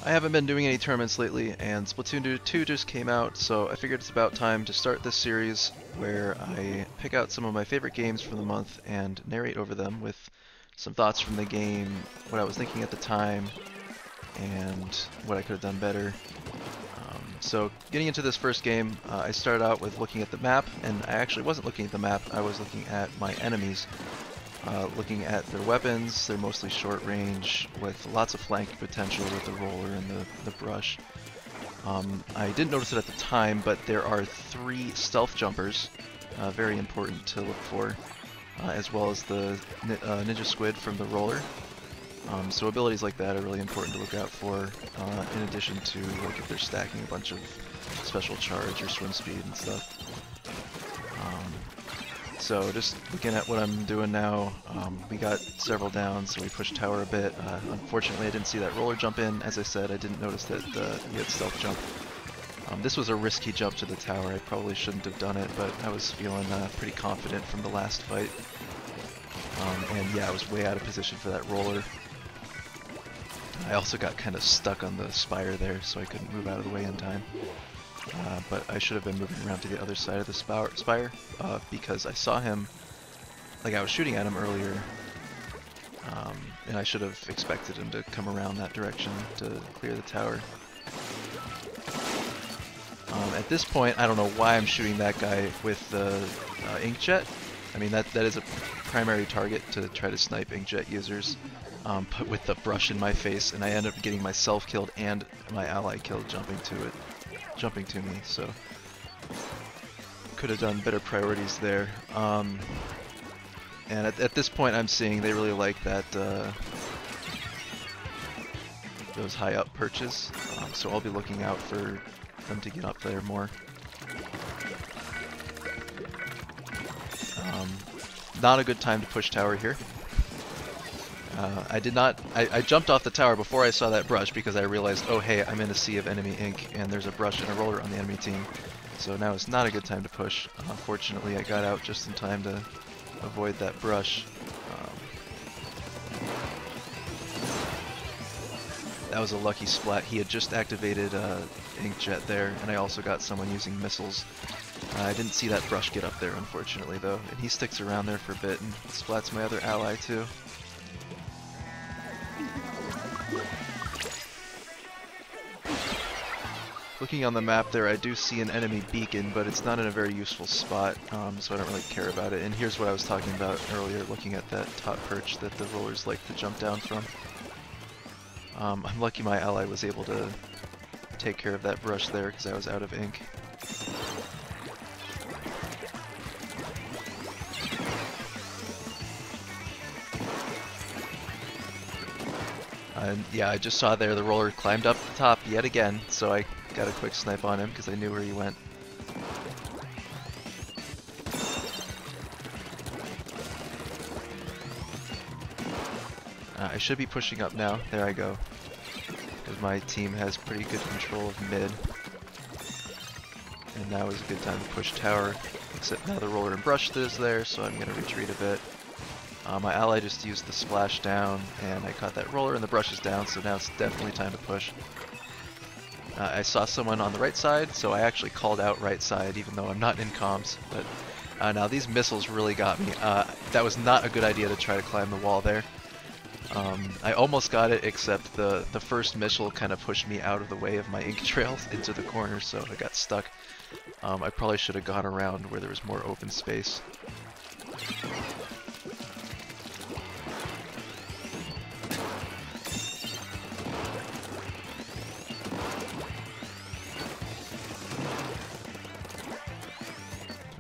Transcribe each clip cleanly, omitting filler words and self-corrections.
I haven't been doing any tournaments lately, and Splatoon 2 just came out, so I figured it's about time to start this series where I pick out some of my favorite games from the month and narrate over them with some thoughts from the game, what I was thinking at the time, and what I could have done better. So getting into this first game, I started out with looking at the map, and I actually wasn't looking at the map, I was looking at my enemies. Looking at their weapons, they're mostly short range with lots of flanking potential with the roller and the brush. I didn't notice it at the time, but there are 3 stealth jumpers, very important to look for, as well as the ninja squid from the roller. So abilities like that are really important to look out for, in addition to like if they're stacking a bunch of special charge or swim speed and stuff. So just looking at what I'm doing now, we got several down, so we pushed tower a bit. Unfortunately, I didn't see that roller jump in. As I said, I didn't notice that he had stealth jump. This was a risky jump to the tower. I probably shouldn't have done it, but I was feeling pretty confident from the last fight. And yeah, I was way out of position for that roller. I also got kind of stuck on the spire there, so I couldn't move out of the way in time. But I should have been moving around to the other side of the spire because I saw him, like I was shooting at him earlier, and I should have expected him to come around that direction to clear the tower. At this point, I don't know why I'm shooting that guy with the inkjet. I mean, that is a primary target to try to snipe inkjet users, but with the brush in my face, and I end up getting myself killed and my ally killed jumping to me, so could have done better priorities there. And at this point I'm seeing they really like that those high up perches, so I'll be looking out for them to get up there more. Not a good time to push tower here. I jumped off the tower before I saw that brush because I realized, oh hey, I'm in a sea of enemy ink and there's a brush and a roller on the enemy team. So now it's not a good time to push. Fortunately, I got out just in time to avoid that brush. That was a lucky splat. He had just activated inkjet there, and I also got someone using missiles. I didn't see that brush get up there, unfortunately, though, and he sticks around there for a bit and splats my other ally too. Looking on the map there, I do see an enemy beacon, but it's not in a very useful spot, so I don't really care about it. And here's what I was talking about earlier, looking at that top perch that the rollers like to jump down from. I'm lucky my ally was able to take care of that brush there because I was out of ink. And yeah, I just saw there the roller climbed up the top yet again, so I got a quick snipe on him because I knew where he went. I should be pushing up now. There I go. Because my team has pretty good control of mid. And now is a good time to push tower. Except now the roller and brush is there, so I'm going to retreat a bit. My ally just used the splash down, and I caught that roller and the brush is down, so now it's definitely time to push. I saw someone on the right side, so I actually called out right side, even though I'm not in comms. But now these missiles really got me. That was not a good idea to try to climb the wall there. I almost got it, except the first missile kind of pushed me out of the way of my ink trail into the corner, so I got stuck. I probably should have gone around where there was more open space.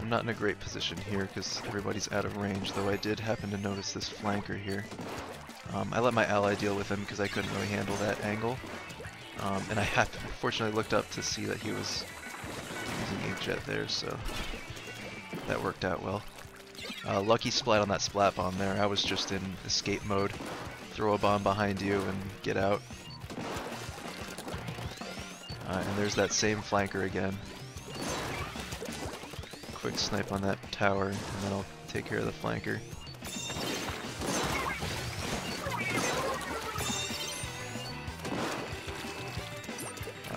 I'm not in a great position here because everybody's out of range, though I did happen to notice this flanker here. I let my ally deal with him because I couldn't really handle that angle. And I fortunately looked up to see that he was using inkjet there, so that worked out well. Lucky splat on that splat bomb there. I was just in escape mode. Throw a bomb behind you and get out. And there's that same flanker again. Quick snipe on that tower, and then I'll take care of the flanker.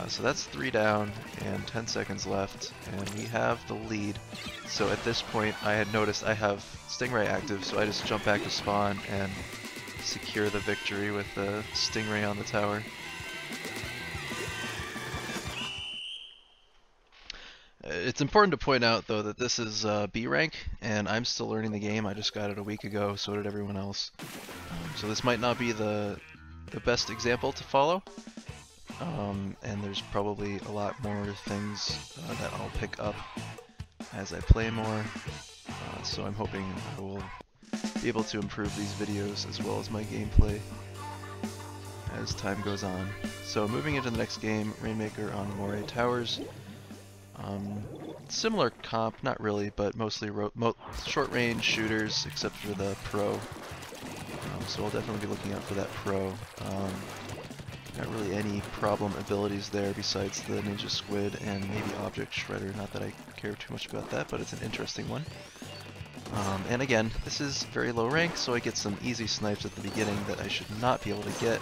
So that's 3 down and 10 seconds left, and we have the lead. So at this point, I had noticed I have Stingray active, so I just jump back to spawn and secure the victory with the Stingray on the tower. It's important to point out, though, that this is B rank, and I'm still learning the game. I just got it a week ago, so did everyone else. So this might not be the best example to follow, and there's probably a lot more things that I'll pick up as I play more. So I'm hoping I will be able to improve these videos as well as my gameplay as time goes on. So moving into the next game, Rainmaker on Moray Towers. Similar comp, not really, but mostly short-range shooters, except for the Pro. So I'll definitely be looking out for that Pro. Not really any problem abilities there besides the Ninja Squid and maybe Object Shredder. Not that I care too much about that, but it's an interesting one. And again, this is very low rank, so I get some easy snipes at the beginning that I should not be able to get.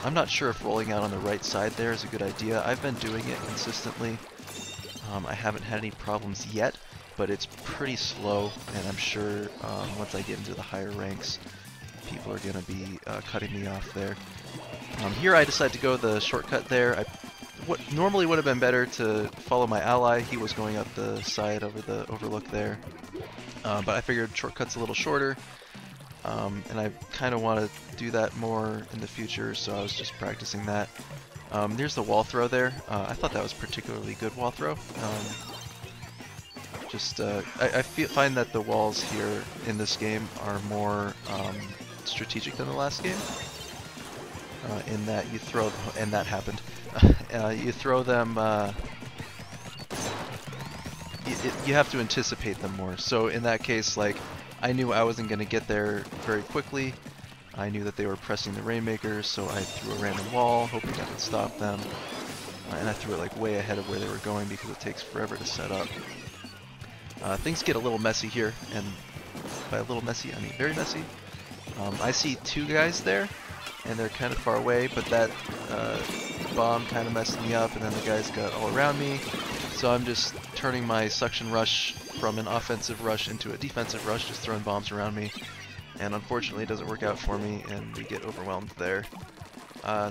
I'm not sure if rolling out on the right side there is a good idea. I've been doing it consistently. I haven't had any problems yet, but it's pretty slow, and I'm sure once I get into the higher ranks, people are going to be cutting me off there. Here I decided to go the shortcut there. What normally would have been better to follow my ally. He was going up the side over the overlook there, but I figured shortcut's a little shorter, and I kind of want to do that more in the future, so I was just practicing that. There's the wall throw there. I thought that was particularly good wall throw. I find that the walls here in this game are more strategic than the last game. In that you throw, and that happened. You throw them. You have to anticipate them more. So in that case, like, I knew I wasn't going to get there very quickly. I knew that they were pressing the Rainmaker, so I threw a random wall, hoping I could stop them. And I threw it like way ahead of where they were going because it takes forever to set up. Things get a little messy here, and by a little messy, I mean very messy. I see 2 guys there, and they're kind of far away, but that bomb kind of messed me up, and then the guys got all around me. So I'm just turning my suction rush from an offensive rush into a defensive rush, just throwing bombs around me. And unfortunately it doesn't work out for me, and we get overwhelmed there.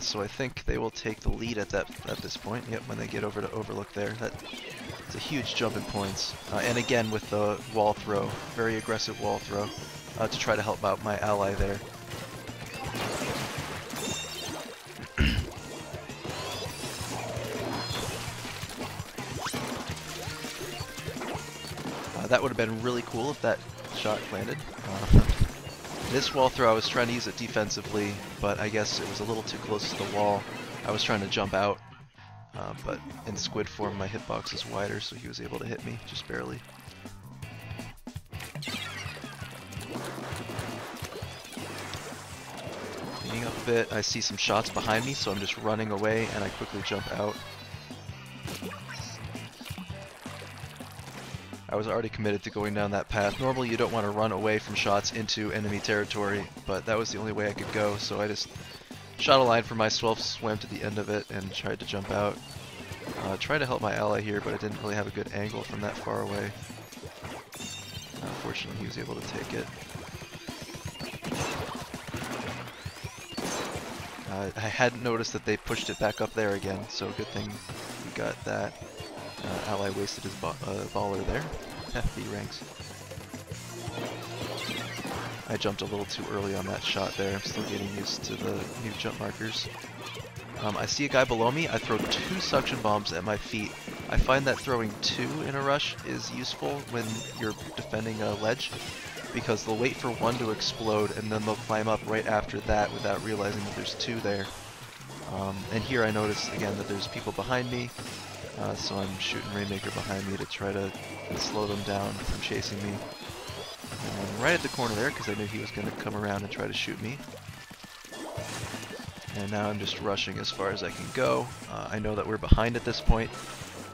So I think they will take the lead at this point. Yep, when they get over to Overlook there. It's a huge jump in points. And again with the wall throw, very aggressive wall throw, to try to help out my ally there. That would have been really cool if that shot landed. This wall throw, I was trying to use it defensively, but I guess it was a little too close to the wall. I was trying to jump out, but in squid form my hitbox is wider, so he was able to hit me, just barely. Cleaning up a bit, I see some shots behind me, so I'm just running away, and I quickly jump out. I was already committed to going down that path. Normally you don't want to run away from shots into enemy territory, but that was the only way I could go, so I just shot a line for myself, swam to the end of it, and tried to jump out. Tried to help my ally here, but I didn't really have a good angle from that far away. Fortunately, he was able to take it. I hadn't noticed that they pushed it back up there again, so good thing we got that. Ally wasted his baller there. B ranks. I jumped a little too early on that shot there. I'm still getting used to the new jump markers. I see a guy below me. I throw 2 suction bombs at my feet. I find that throwing 2 in a rush is useful when you're defending a ledge, because they'll wait for 1 to explode and then they'll climb up right after that without realizing that there's 2 there. And here I notice again that there's people behind me. So I'm shooting Rainmaker behind me to try to slow them down from chasing me. And right at the corner there, because I knew he was going to come around and try to shoot me. And now I'm just rushing as far as I can go. I know that we're behind at this point.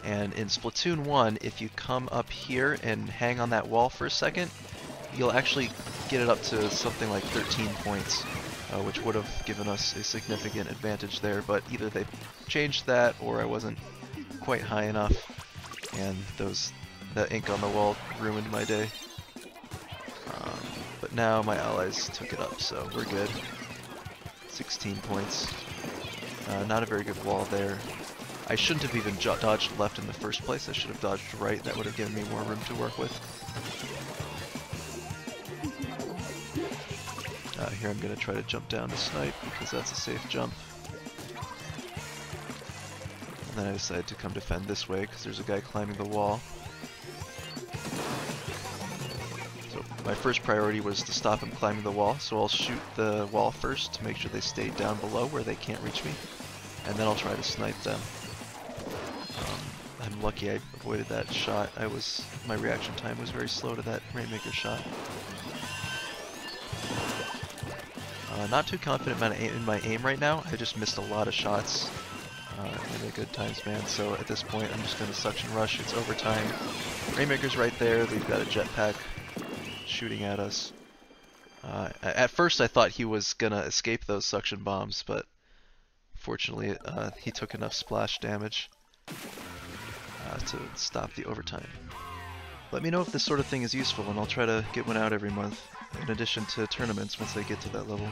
And in Splatoon 1, if you come up here and hang on that wall for a second, you'll actually get it up to something like 13 points. which would have given us a significant advantage there, but either they changed that or I wasn't quite high enough, and that ink on the wall ruined my day. But now my allies took it up, so we're good. 16 points. Not a very good wall there. I shouldn't have even dodged left in the first place. I should have dodged right. That would have given me more room to work with. Here I'm going to try to jump down to snipe because that's a safe jump. And then I decided to come defend this way because there's a guy climbing the wall. So my first priority was to stop him climbing the wall, so I'll shoot the wall first to make sure they stay down below where they can't reach me, and then I'll try to snipe them. I'm lucky I avoided that shot. My reaction time was very slow to that Rainmaker shot. Not too confident in my aim right now. I just missed a lot of shots in a good time span, so at this point I'm just going to suction rush. It's overtime. Rainmaker's right there. They've got a jetpack shooting at us. At first I thought he was going to escape those suction bombs, but fortunately he took enough splash damage to stop the overtime. Let me know if this sort of thing is useful, and I'll try to get one out every month, in addition to tournaments once I get to that level.